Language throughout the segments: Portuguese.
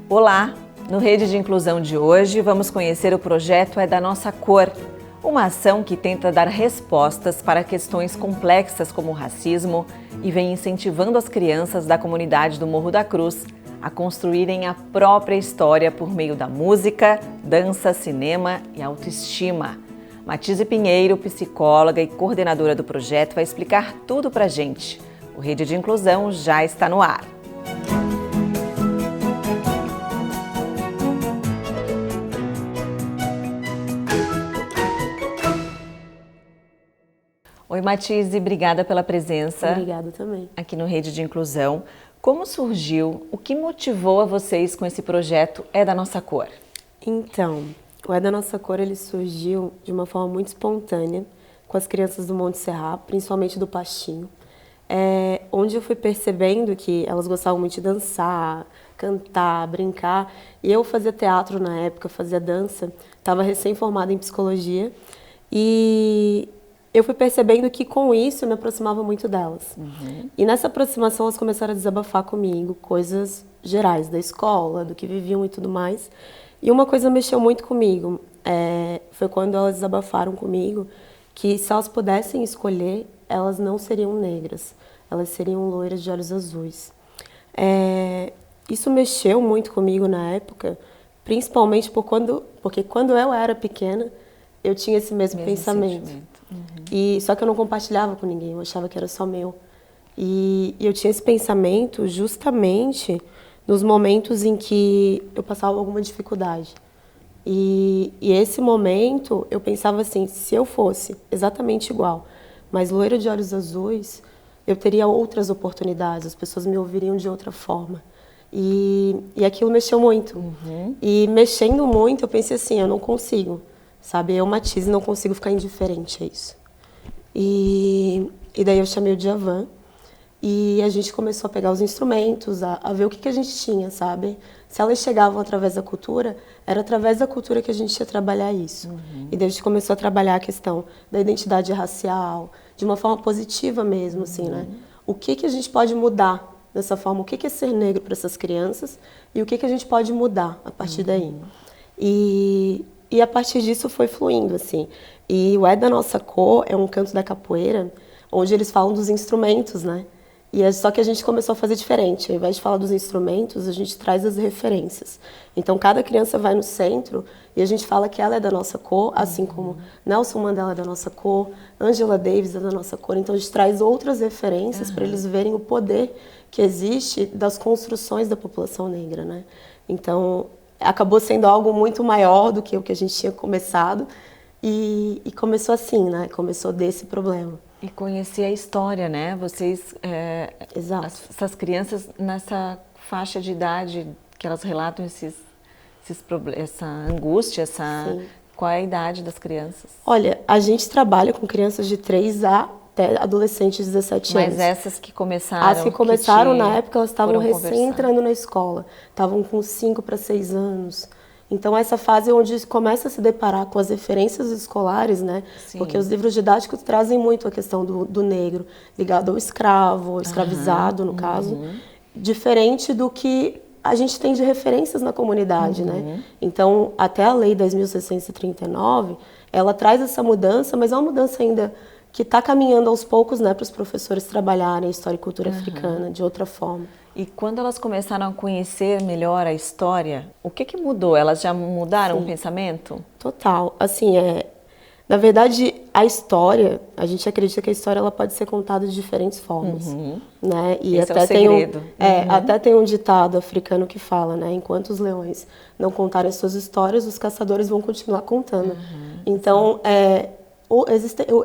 Olá! No Rede de Inclusão de hoje, vamos conhecer o projeto É da Nossa Cor, uma ação que tenta dar respostas para questões complexas como o racismo e vem incentivando as crianças da comunidade do Morro da Cruz a construírem a própria história por meio da música, dança, cinema e autoestima. Matise Pinheiro, psicóloga e coordenadora do projeto, vai explicar tudo pra gente. O Rede de Inclusão já está no ar. Oi, Matise, obrigada pela presença. Obrigada também. Aqui no Rede de Inclusão. Como surgiu? O que motivou a vocês com esse projeto É da Nossa Cor? Então, o É da Nossa Cor ele surgiu de uma forma muito espontânea com as crianças do Monte Serra, principalmente do Pastinho, onde eu fui percebendo que elas gostavam muito de dançar, cantar, brincar. E eu fazia teatro na época, fazia dança, estava recém-formada em psicologia e eu fui percebendo que com isso eu me aproximava muito delas. E nessa aproximação elas começaram a desabafar comigo coisas gerais da escola, do que viviam e tudo mais. E uma coisa mexeu muito comigo, foi quando elas desabafaram comigo que se elas pudessem escolher, elas não seriam negras, elas seriam loiras de olhos azuis. Isso mexeu muito comigo na época, principalmente porque quando eu era pequena, eu tinha esse mesmo pensamento. Só que eu não compartilhava com ninguém, eu achava que era só meu. E eu tinha esse pensamento justamente nos momentos em que eu passava alguma dificuldade. E esse momento eu pensava assim, se eu fosse exatamente igual, mas loira de olhos azuis, eu teria outras oportunidades, as pessoas me ouviriam de outra forma. E aquilo mexeu muito. E mexendo muito, eu pensei assim, eu não consigo. Sabe, eu, Matise, não consigo ficar indiferente a isso. E daí eu chamei o Djavan e a gente começou a pegar os instrumentos, a ver o que a gente tinha, sabe? Se elas chegavam através da cultura, era através da cultura que a gente ia trabalhar isso. E daí a gente começou a trabalhar a questão da identidade racial, de uma forma positiva mesmo, assim, né? O que a gente pode mudar dessa forma? O que é ser negro para essas crianças? E o que a gente pode mudar a partir daí? E a partir disso foi fluindo, assim. E o É da Nossa Cor é um canto da capoeira, onde eles falam dos instrumentos, né? Só que a gente começou a fazer diferente. Ao invés de falar dos instrumentos, a gente traz as referências. Então, cada criança vai no centro e a gente fala que ela é da nossa cor, assim como Nelson Mandela é da nossa cor, Angela Davis é da nossa cor. Então, a gente traz outras referências para eles verem o poder que existe das construções da população negra, né? Então, acabou sendo algo muito maior do que o que a gente tinha começado e começou assim, né? Começou desse problema. E conhecer a história, né? Vocês, Exato. Essas crianças nessa faixa de idade que elas relatam essa angústia, qual é a idade das crianças? Olha, a gente trabalha com crianças de 3 até adolescentes de 17 anos. Mas essas que começaram... As que começaram na época, elas estavam recém entrando na escola. Estavam com 5 para 6 anos. Então, essa fase onde começa a se deparar com as referências escolares, né? Sim. Porque os livros didáticos trazem muito a questão do negro, ligado ao escravo, ao escravizado, no caso. Diferente do que a gente tem de referências na comunidade, né? Então, até a Lei 10.639, ela traz essa mudança, mas é uma mudança ainda que está caminhando aos poucos, né, para os professores trabalharem a história e cultura africana de outra forma. E quando elas começaram a conhecer melhor a história, o que mudou? Elas já mudaram o pensamento? Total. Assim, na verdade, a história, a gente acredita que a história ela pode ser contada de diferentes formas, né? E esse até é o segredo. Até tem um ditado africano que fala, né? Enquanto os leões não contarem suas histórias, os caçadores vão continuar contando. Então,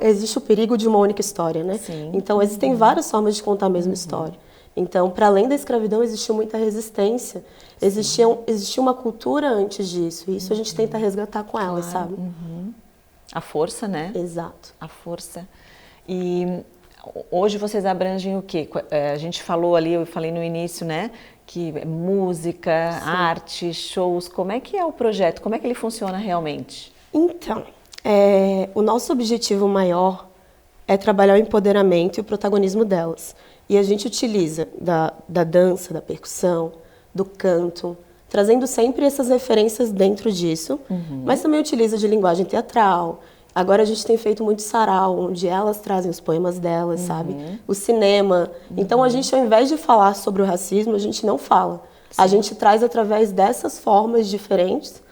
existe o perigo de uma única história, né? Sim. Então, existem várias formas de contar a mesma história. Então, para além da escravidão, existiu muita resistência. Existia uma cultura antes disso. E isso a gente tenta resgatar com elas, sabe? A força, né? Exato. A força. E hoje vocês abrangem o quê? A gente falou ali, eu falei no início, né? Que música, arte, shows. Como é que é o projeto? Como é que ele funciona realmente? Então, o nosso objetivo maior é trabalhar o empoderamento e o protagonismo delas. E a gente utiliza da dança, da percussão, do canto, trazendo sempre essas referências dentro disso, mas também utiliza de linguagem teatral. Agora a gente tem feito muito sarau, onde elas trazem os poemas delas, sabe? O cinema. Então a gente, ao invés de falar sobre o racismo, a gente não fala. Sim. A gente traz através dessas formas diferentes,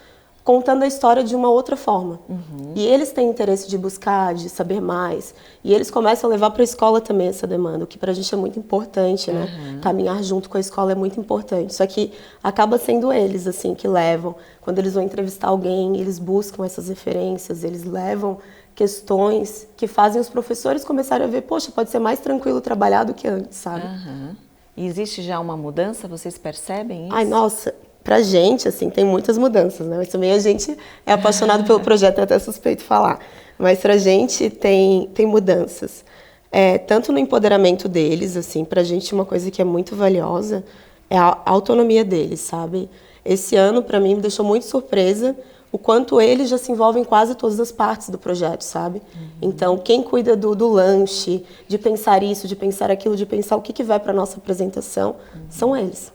contando a história de uma outra forma. E eles têm interesse de buscar, de saber mais. E eles começam a levar para a escola também essa demanda, o que para a gente é muito importante, né? Caminhar junto com a escola é muito importante. Só que acaba sendo eles, assim, que levam. Quando eles vão entrevistar alguém, eles buscam essas referências, eles levam questões que fazem os professores começarem a ver, poxa, pode ser mais tranquilo trabalhar do que antes, sabe? E existe já uma mudança? Vocês percebem isso? Ai, nossa... Pra gente, assim, tem muitas mudanças, né? Mas também a gente é apaixonado pelo projeto, é até suspeito falar. Mas pra gente tem mudanças. Tanto no empoderamento deles, assim, pra gente uma coisa que é muito valiosa é a autonomia deles, sabe? Esse ano, pra mim, me deixou muito surpresa o quanto eles já se envolvem em quase todas as partes do projeto, sabe? Então, quem cuida do lanche, de pensar isso, de pensar aquilo, de pensar o que vai pra nossa apresentação, são eles.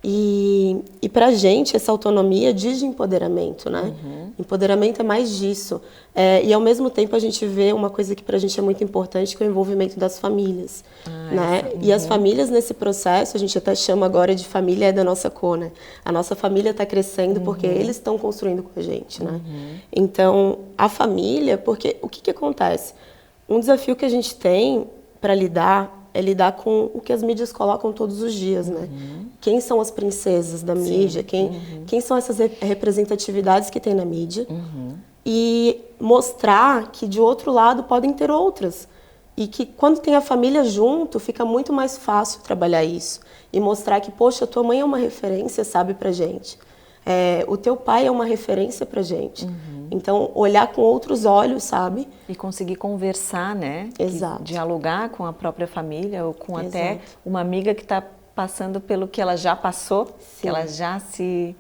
E pra gente, essa autonomia diz de empoderamento, né? Empoderamento é mais disso. E, ao mesmo tempo, a gente vê uma coisa que pra gente é muito importante, que é o envolvimento das famílias, né? E as famílias, nesse processo, a gente até chama agora de família da nossa cor, né? A nossa família está crescendo porque eles estão construindo com a gente, né? Então, a família, porque o que acontece? Um desafio que a gente tem para lidar é lidar com o que as mídias colocam todos os dias, né? Quem são as princesas da mídia? Quem são essas representatividades que tem na mídia? E mostrar que, de outro lado, podem ter outras. E que, quando tem a família junto, fica muito mais fácil trabalhar isso. E mostrar que, poxa, tua mãe é uma referência, sabe, pra gente. O teu pai é uma referência pra gente. Então, olhar com outros olhos, sabe? E conseguir conversar, né? Exato. Dialogar com a própria família ou com até uma amiga que está passando pelo que ela já passou, que ela já se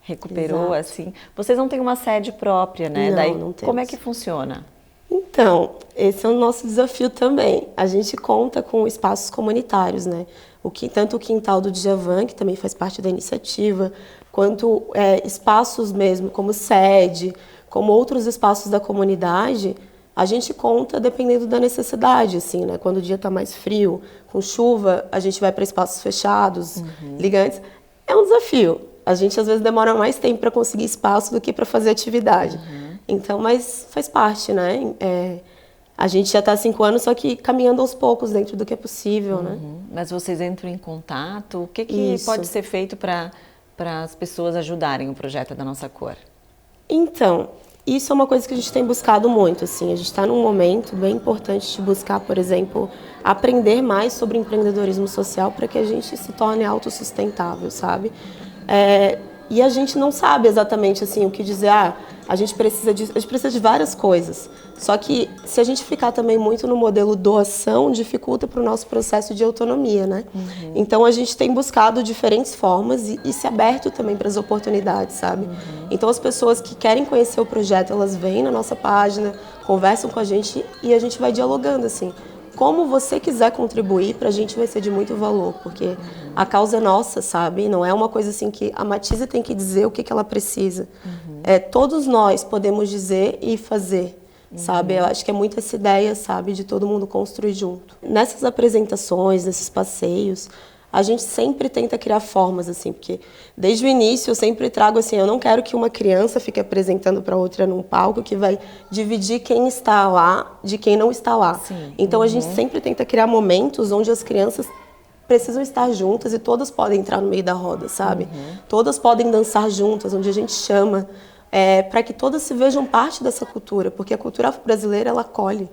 recuperou, assim. Vocês não têm uma sede própria, né? Não, Daí, não temos. como é que funciona? Então, esse é o nosso desafio também. A gente conta com espaços comunitários, né? Tanto o Quintal do Djavan, que também faz parte da iniciativa, quanto espaços mesmo, como sede, como outros espaços da comunidade, a gente conta dependendo da necessidade, assim, né? Quando o dia está mais frio, com chuva, a gente vai para espaços fechados, ligantes. É um desafio. A gente, às vezes, demora mais tempo para conseguir espaço do que para fazer atividade. Então, mas faz parte, né? A gente já está há 5 anos, só que caminhando aos poucos dentro do que é possível, né? Mas vocês entram em contato? O que pode ser feito para as pessoas ajudarem o projeto da Nossa Cor? Então, isso é uma coisa que a gente tem buscado muito, assim. A gente está num momento bem importante de buscar, por exemplo, aprender mais sobre empreendedorismo social para que a gente se torne autossustentável, sabe? E a gente não sabe exatamente assim o que dizer. A gente precisa de várias coisas. Só que se a gente ficar também muito no modelo doação, dificulta para o nosso processo de autonomia, né? Então a gente tem buscado diferentes formas e se aberto também para as oportunidades, sabe? Então as pessoas que querem conhecer o projeto, elas vêm na nossa página, conversam com a gente e a gente vai dialogando, assim. Como você quiser contribuir, pra gente vai ser de muito valor, porque a causa é nossa, sabe? Não é uma coisa assim que a Matisa tem que dizer o que ela precisa. Todos nós podemos dizer e fazer, sabe? Eu acho que é muito essa ideia, sabe? De todo mundo construir junto. Nessas apresentações, nesses passeios, a gente sempre tenta criar formas, assim, porque desde o início eu sempre trago assim, eu não quero que uma criança fique apresentando para outra num palco que vai dividir quem está lá de quem não está lá. Então a gente sempre tenta criar momentos onde as crianças precisam estar juntas e todas podem entrar no meio da roda, sabe? Todas podem dançar juntas, onde a gente chama para que todas se vejam parte dessa cultura, porque a cultura brasileira, ela acolhe.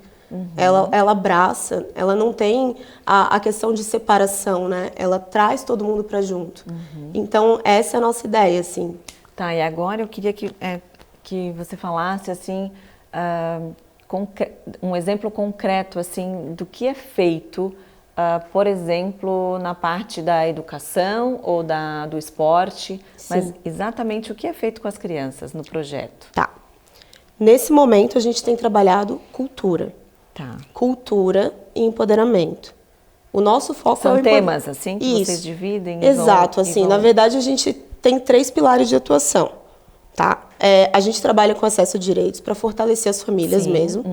Ela abraça, ela não tem a questão de separação, né? Ela traz todo mundo para junto. Então, essa é a nossa ideia, assim. Tá, e agora eu queria que você falasse, assim, um exemplo concreto, assim, do que é feito, por exemplo, na parte da educação ou do esporte, mas exatamente o que é feito com as crianças no projeto. Tá. Nesse momento, a gente tem trabalhado cultura. Tá. Cultura e empoderamento. O nosso foco são temas assim que vocês dividem? Exato, assim, na verdade a gente tem 3 pilares de atuação, tá? A gente trabalha com acesso a direitos para fortalecer as famílias mesmo.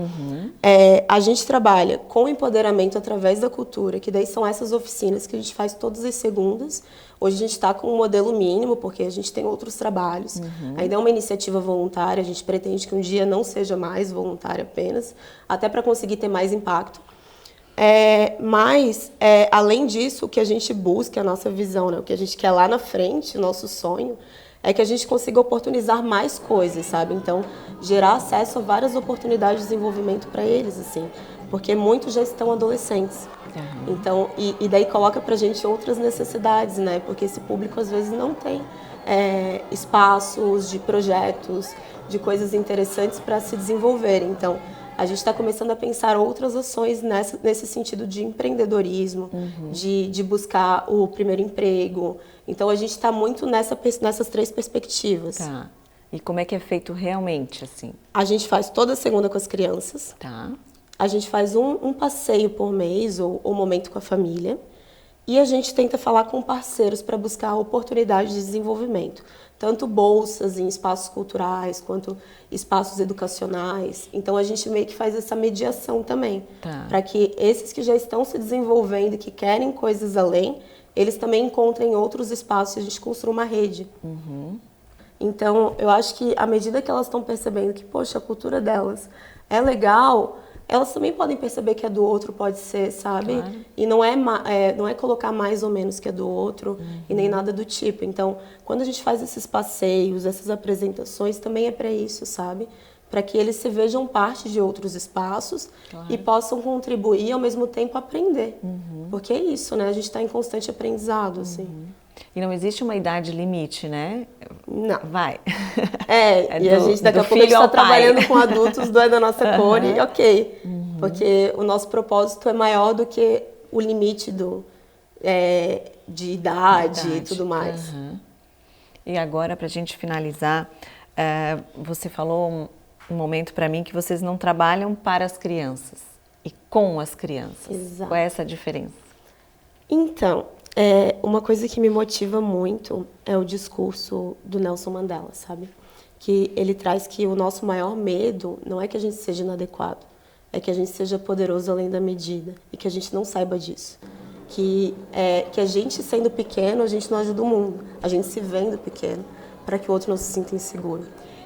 A gente trabalha com empoderamento através da cultura, que daí são essas oficinas que a gente faz todas as segundas. Hoje a gente está com um modelo mínimo, porque a gente tem outros trabalhos. Ainda é uma iniciativa voluntária, a gente pretende que um dia não seja mais voluntária apenas, até para conseguir ter mais impacto. Mas, além disso, o que a gente busca, a nossa visão, né? O que a gente quer lá na frente, o nosso sonho, é que a gente consiga oportunizar mais coisas, sabe? Então, gerar acesso a várias oportunidades de desenvolvimento para eles, assim, porque muitos já estão adolescentes. Então, e daí coloca pra gente outras necessidades, né? Porque esse público às vezes não tem espaços de projetos, de coisas interessantes para se desenvolver. Então, a gente está começando a pensar outras ações nesse sentido de empreendedorismo, de buscar o primeiro emprego. Então, a gente está muito nessas 3 perspectivas. Tá. E como é que é feito realmente, assim? A gente faz toda segunda com as crianças. Tá. A gente faz um passeio por mês ou momento com a família. E a gente tenta falar com parceiros para buscar oportunidades de desenvolvimento. Tanto bolsas em espaços culturais, quanto espaços educacionais. Então, a gente meio que faz essa mediação também. Tá. Para que esses que já estão se desenvolvendo e que querem coisas além, eles também encontrem outros espaços e a gente construa uma rede. Então, eu acho que à medida que elas estão percebendo que, poxa, a cultura delas é legal, elas também podem perceber que a do outro pode ser, sabe? Claro. E não é colocar mais ou menos que a do outro e nem nada do tipo. Então, quando a gente faz esses passeios, essas apresentações, também é para isso, sabe? Para que eles se vejam parte de outros espaços e possam contribuir e ao mesmo tempo aprender. Porque é isso, né? A gente está em constante aprendizado, assim. E não existe uma idade limite, né? Não. Vai. E a gente daqui a pouco está trabalhando com adultos da nossa cor e ok. Porque o nosso propósito é maior do que o limite de idade e tudo mais. E agora, para a gente finalizar, você falou um momento para mim que vocês não trabalham para as crianças e com as crianças. Exato. Qual é essa diferença? Então, uma coisa que me motiva muito é o discurso do Nelson Mandela, sabe? Que ele traz que o nosso maior medo não é que a gente seja inadequado, é que a gente seja poderoso além da medida e que a gente não saiba disso. Que a gente sendo pequeno, a gente não ajuda o mundo, a gente se vendo pequeno para que o outro não se sinta inseguro.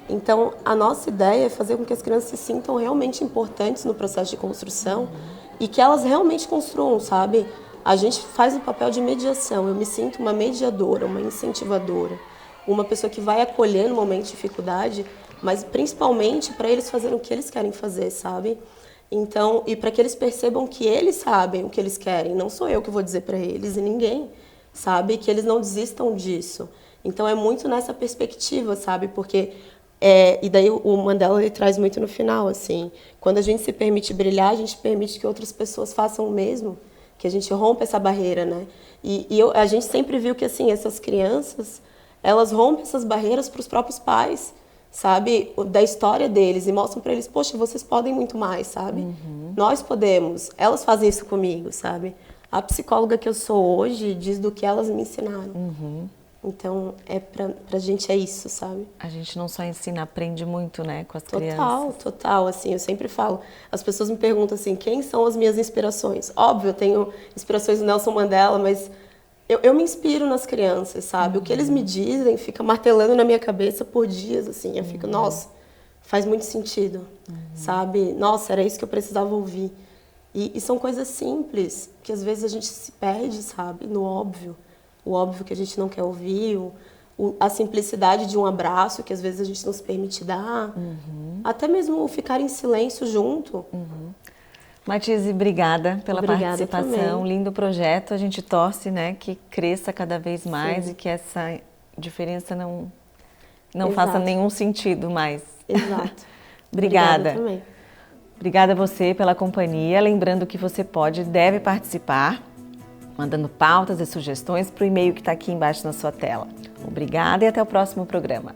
Então, a nossa ideia é fazer com que as crianças se sintam realmente importantes no processo de construção e que elas realmente construam, sabe? A gente faz o papel de mediação. Eu me sinto uma mediadora, uma incentivadora, uma pessoa que vai acolher no momento de dificuldade, mas principalmente para eles fazerem o que eles querem fazer, sabe? Então, e para que eles percebam que eles sabem o que eles querem, não sou eu que vou dizer para eles e ninguém, sabe? Que eles não desistam disso. Então, é muito nessa perspectiva, sabe? Porque e daí o Mandela ele traz muito no final, assim, quando a gente se permite brilhar, a gente permite que outras pessoas façam o mesmo, que a gente rompa essa barreira, né? A gente sempre viu que, assim, essas crianças, elas rompem essas barreiras para os próprios pais, sabe? Da história deles e mostram para eles, poxa, vocês podem muito mais, sabe? Nós podemos. Elas fazem isso comigo, sabe? A psicóloga que eu sou hoje diz do que elas me ensinaram. Então, pra gente é isso, sabe? A gente não só ensina, aprende muito, né, com as crianças. Total, assim, eu sempre falo. As pessoas me perguntam assim, quem são as minhas inspirações? Óbvio, eu tenho inspirações do Nelson Mandela, mas eu me inspiro nas crianças, sabe? O que eles me dizem fica martelando na minha cabeça por dias, assim. Eu fico, nossa, faz muito sentido, sabe? Nossa, era isso que eu precisava ouvir. E são coisas simples, que às vezes a gente se perde, sabe? No óbvio. O óbvio que a gente não quer ouvir, a simplicidade de um abraço que às vezes a gente não se permite dar, até mesmo ficar em silêncio junto. Matise, obrigada pela Obrigada participação, também. lindo projeto, a gente torce, né, que cresça cada vez mais. Sim. E que essa diferença não faça nenhum sentido mais. Exato. Obrigada. Também. Obrigada a você pela companhia, lembrando que você pode e deve participar, mandando pautas e sugestões para o e-mail que está aqui embaixo na sua tela. Obrigada e até o próximo programa.